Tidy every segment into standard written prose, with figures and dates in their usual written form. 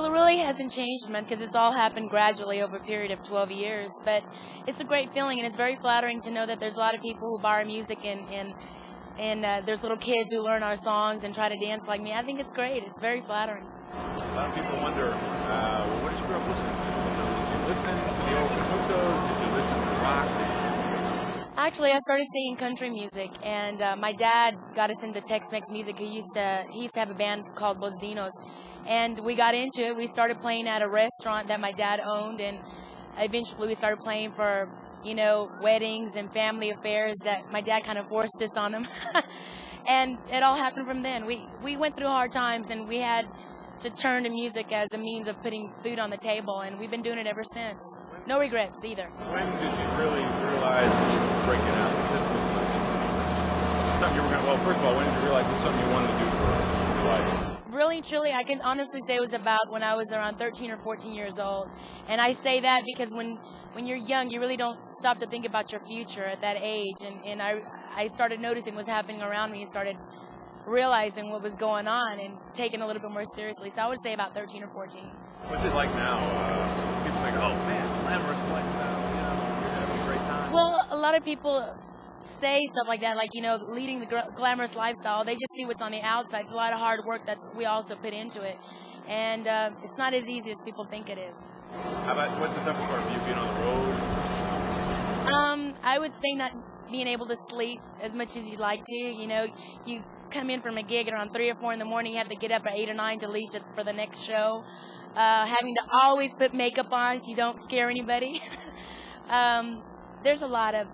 Well, it really hasn't changed much because it's all happened gradually over a period of 12 years. But it's a great feeling, and it's very flattering to know that there's a lot of people who buy our music, and there's little kids who learn our songs and try to dance like me. I think it's great. It's very flattering. A lot of people wonder, what did you grow up listening to? Did you listen to the old Canutos? Did you listen to rock? Actually, I started singing country music, and my dad got us into Tex-Mex music. He used to have a band called Los Dinos, and we got into it. We started playing at a restaurant that my dad owned, and eventually we started playing for, weddings and family affairs that my dad kind of forced us on them. And it all happened from then. We went through hard times, and we had to turn to music as a means of putting food on the table, and we've been doing it ever since. No regrets either. When did you really realize that you were breaking out? This was something you were going to, well, first of all, when did you realize it was something you wanted to do for your life? Really, truly, I can honestly say it was about when I was around 13 or 14 years old. And I say that because when you're young, you really don't stop to think about your future at that age. And I started noticing what's happening around me and started realizing what was going on and taking it a little bit more seriously. So I would say about 13 or 14. What's it like now? People think, oh man, glamorous lifestyle, you're having a great time. Well, a lot of people say stuff like that, like, leading the glamorous lifestyle. They just see what's on the outside. It's a lot of hard work that we also put into it. And it's not as easy as people think it is. How about, what's the toughest part of you being on the road? I would say not being able to sleep as much as you'd like to. You come in from a gig at around 3 or 4 in the morning, you have to get up at 8 or 9 to leave for the next show. Having to always put makeup on so you don't scare anybody. There's a lot of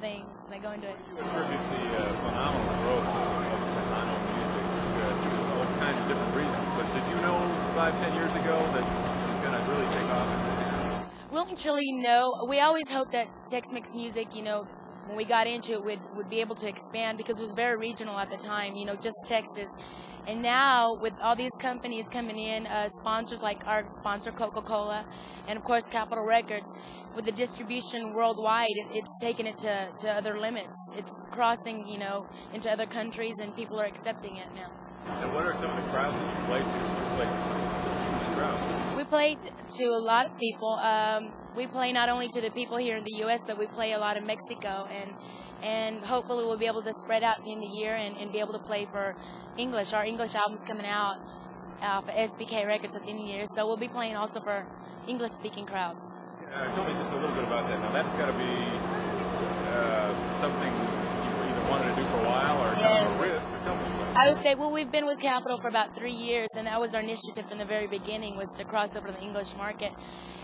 things that go into it. You attribute the phenomenal growth of Latino music to all kinds of different reasons, but did you know 5-10 years ago that it was going to really take off? Really, truly, no. We always hoped that Tex-Mex music, when we got into it, would be able to expand because it was very regional at the time, just Texas. And now, with all these companies coming in, sponsors like our sponsor, Coca-Cola, and of course, Capitol Records, with the distribution worldwide, it's taken it to other limits. It's crossing, into other countries, and people are accepting it now. And what are some of the crowds that you play to? You play to huge crowds. We play to a lot of people. We play not only to the people here in the U.S., but we play a lot in Mexico, and hopefully we'll be able to spread out in the year and be able to play for English. Our English album's coming out for SBK Records at the end of the year, so we'll be playing also for English-speaking crowds. Tell me just a little bit about that. Now, that's got to be something you either wanted to do for a while or kind of a risk. Tell me about it. I would say, well, we've been with Capitol for about 3 years, and that was our initiative from the very beginning, was to cross over to the English market.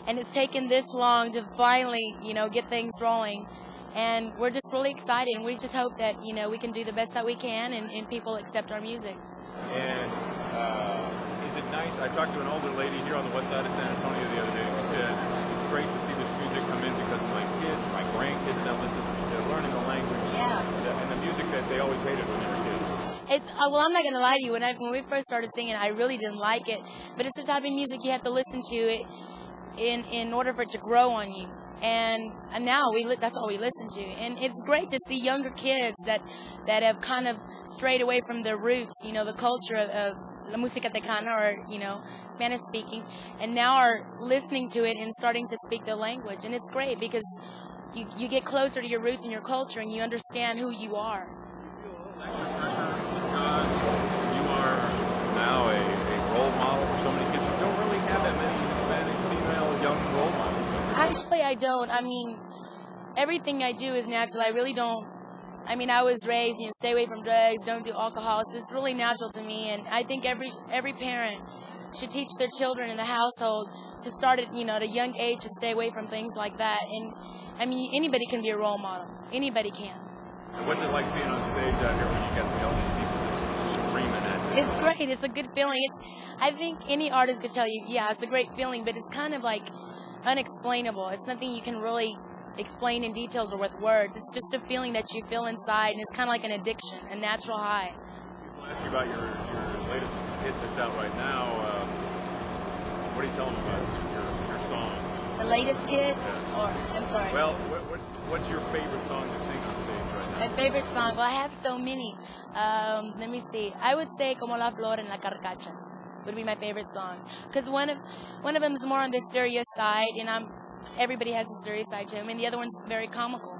And it's taken this long to finally, get things rolling. And we're just really excited, and we just hope that, we can do the best that we can, and people accept our music. And is it nice? I talked to an older lady here on the west side of San Antonio the other day, and she said, it's great to see this music come in because my kids, my grandkids now listen, they're learning the language and the music that they always hated when they were kids. Well, I'm not going to lie to you. When we first started singing, I really didn't like it. But it's the type of music you have to listen to it in order for it to grow on you. And now that's all we listen to. And it's great to see younger kids that have kind of strayed away from their roots, the culture of la música tejana, or, Spanish speaking, and now are listening to it and starting to speak the language. And it's great because you get closer to your roots and your culture, and you understand who you are. Because you are now a role model for so many kids who don't really have that many Hispanic female young role models. Actually, I don't. I mean, everything I do is natural. I really don't. I mean, I was raised, stay away from drugs, don't do alcohol. So it's really natural to me, and I think every parent should teach their children in the household to start at at a young age to stay away from things like that. And I mean, anybody can be a role model. Anybody can. And what's it like being on stage out here when you get all these people just screaming at you? It's great. It's a good feeling. I think any artist could tell you, yeah, it's a great feeling, but it's kind of like unexplainable. It's something you can really explain in details or with words. It's just a feeling that you feel inside, and it's kind of like an addiction, a natural high. People ask you about your latest hit that's out right now. What are you telling them about your song? The latest hit? Yeah. Or, I'm sorry. Well, what's your favorite song to sing on stage right now? My favorite song? Well, I have so many. Let me see. I would say Como la flor en la carcacha. would be my favorite songs. Because one of them is more on the serious side, and everybody has a serious side to him, and the other one's very comical.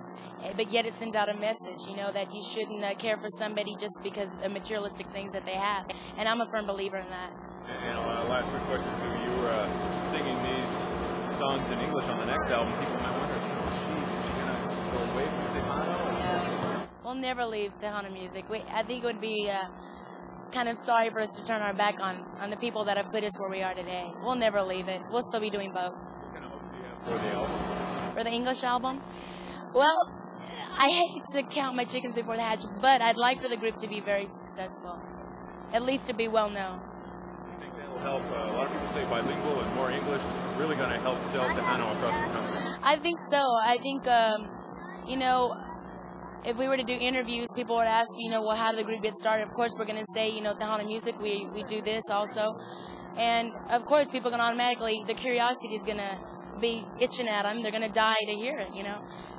But yet it sends out a message, that you shouldn't care for somebody just because of materialistic things that they have. And I'm a firm believer in that. And last quick question to you. You were singing these songs in English on the next album. People might wonder, is she going to go away from Tejano? We'll never leave Tejano music. I think it would be kind of sorry for us to turn our back on the people that have put us where we are today. We'll never leave it. We'll still be doing both. What kind of hope do you have for the album? For the English album? Well, I hate to count my chickens before they hatch, but I'd like for the group to be very successful. At least to be well known. I think that will help. A lot of people say bilingual and more English is really going to help sell Tejano across the country. I think so. I think, if we were to do interviews, people would ask, well, how did the group get started? Of course, we're going to say, Tejano music, we do this also. And, of course, people are going to automatically, the curiosity is going to be itching at them. They're going to die to hear it,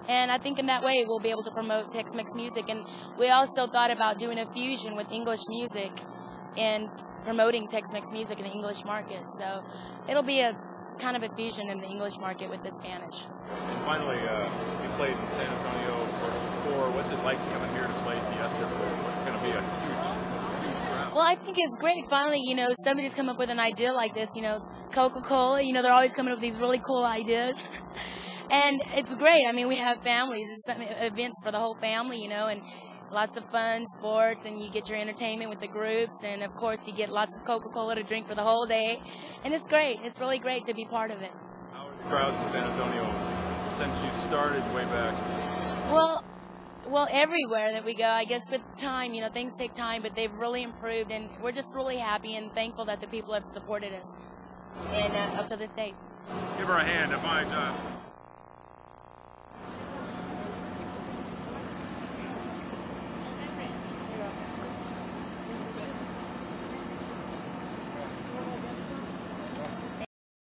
And I think in that way, we'll be able to promote Tex-Mex music. And we also thought about doing a fusion with English music and promoting Tex-Mex music in the English market. So it'll be a kind of a fusion in the English market with the Spanish. And finally, you played in San Antonio for what's it like coming here to play Fiesta for what's going to be a huge crowd? Well, I think it's great. Finally, somebody's come up with an idea like this. Coca-Cola, they're always coming up with these really cool ideas. And it's great. I mean, we have families. It's events for the whole family, and lots of fun, sports, and you get your entertainment with the groups. And, of course, you get lots of Coca-Cola to drink for the whole day. And it's great. It's really great to be part of it. How are the crowds in San Antonio since you started way back? Well, everywhere that we go, I guess with time, things take time, but they've really improved, and we're just really happy and thankful that the people have supported us and up to this date. Give her a hand. If I